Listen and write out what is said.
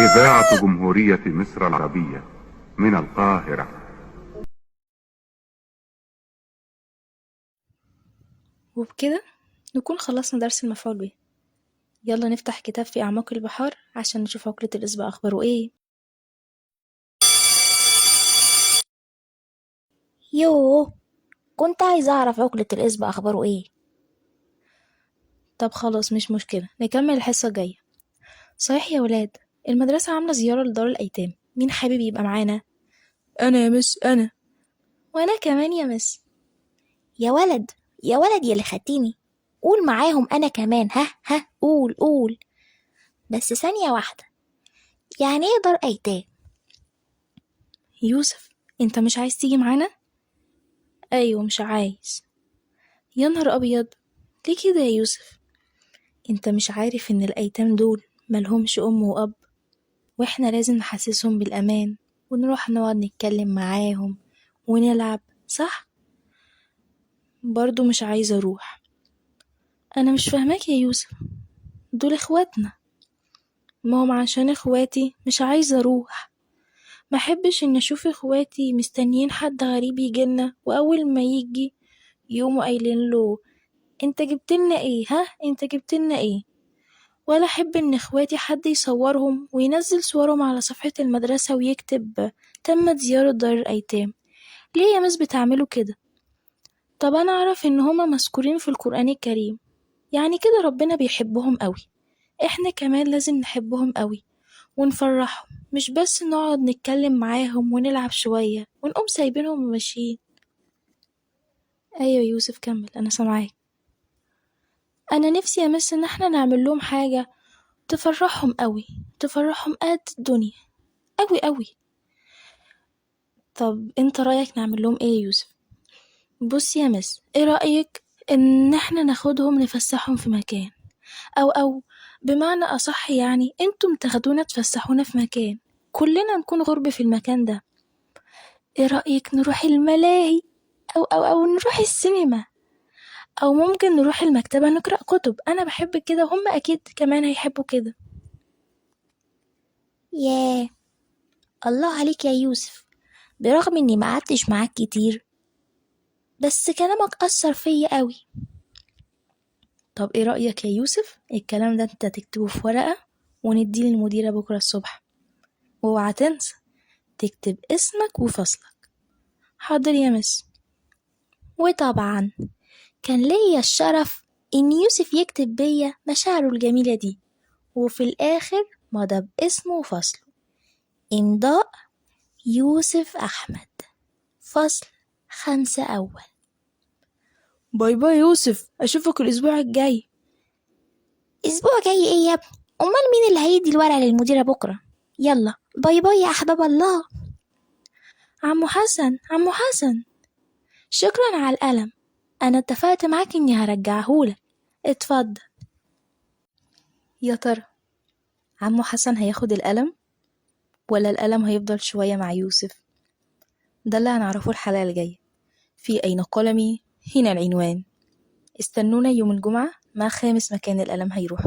إذاعة جمهورية مصر العربية من القاهرة. وبكده نكون خلصنا درس المفعول به. يلا نفتح كتاب في أعماق البحار عشان نشوف عقلة الإصبع أخباره إيه. يوه، كنت عايزة أعرف عقلة الإصبع أخباره إيه. طب خلاص مش مشكلة، نكمل الحصة الجاية. صحيح يا ولاد، المدرسة عاملة زيارة لدار الأيتام، مين حابب يبقى معانا؟ أنا يا مس، أنا. وأنا كمان يا مس. يا ولد يا ولد يا اللي خدتيني، قول معاهم أنا كمان. ها قول بس ثانية واحدة، يعني إيه دار أيتام؟ يوسف، أنت مش عايز تيجي معانا؟ أيوة مش عايز. يا نهار أبيض، ليه كده يا يوسف؟ أنت مش عارف إن الأيتام دول ملهمش أم وأب، وإحنا لازم نحسسهم بالأمان ونروح نقعد نتكلم معاهم ونلعب، صح؟ برضو مش عايزة أروح. أنا مش فاهماك يا يوسف، دول إخواتنا. ما هم عشان إخواتي مش عايزة أروح. ما أحبش إن أشوف إخواتي مستنيين حد غريب يجيلنا، وأول ما يجي يقوموا قايلين له أنت جبتلنا إيه؟ أنت جبتلنا إيه؟ ولا أحب إن إخواتي حد يصورهم وينزل صورهم على صفحة المدرسة ويكتب تمت زيارة دار الأيتام. ليه يا مس بتعملوا كده؟ طب أنا أعرف إن هما مذكورين في القرآن الكريم، يعني كده ربنا بيحبهم قوي. إحنا كمان لازم نحبهم قوي ونفرحهم، مش بس نقعد نتكلم معاهم ونلعب شوية ونقوم سايبينهم وماشيين. أيوة يوسف كمل، أنا سامعاك. أنا نفسي يا مس إن إحنا نعمل لهم حاجة تفرحهم قوي، تفرحهم قد الدنيا قوي قوي. طب انت رأيك نعمل لهم ايه يا يوسف؟ بص يا مس، ايه رأيك ان احنا ناخدهم نفسحهم في مكان، او بمعنى اصح يعني انتم تاخدونا تفسحونا في مكان كلنا نكون غرب في المكان ده. ايه رأيك نروح الملاهي او نروح السينما، او ممكن نروح المكتبة نقرأ كتب؟ انا بحب كده وهم اكيد كمان هيحبوا كده. ياه، الله عليك يا يوسف، برغم إني ما قعدتش معاك كتير بس كلامك أثر فيا قوي. طب ايه رأيك يا يوسف الكلام ده انت تكتبه في ورقة ونديه للمديرة بكرة الصبح، واوعى تنسى تكتب اسمك وفصلك. حاضر يا مس. وطبعا كان ليا الشرف إن يوسف يكتب بيا مشاعره الجميلة دي، وفي الآخر مضى باسمه وفصله: إمضاء يوسف أحمد، فصل 5 أول. باي باي يوسف، اشوفك الاسبوع الجاي. أسبوع جاي إيه يا ابني؟ أمال مين اللي هيدي الورقة للمديرة بكرة؟ يلا باي باي يا أحباب الله. عمو حسن، عمو حسن، شكرا على القلم، انا اتفقت معاك اني هرجعهولك، اتفضل. يا ترى عمو حسن هياخد القلم ولا القلم هيفضل شوية مع يوسف؟ ده اللي هنعرفه الحلقة الجاية في أين قلمي هنا العنوان. استنونا يوم الجمعة مع خامس مكان القلم هيروح.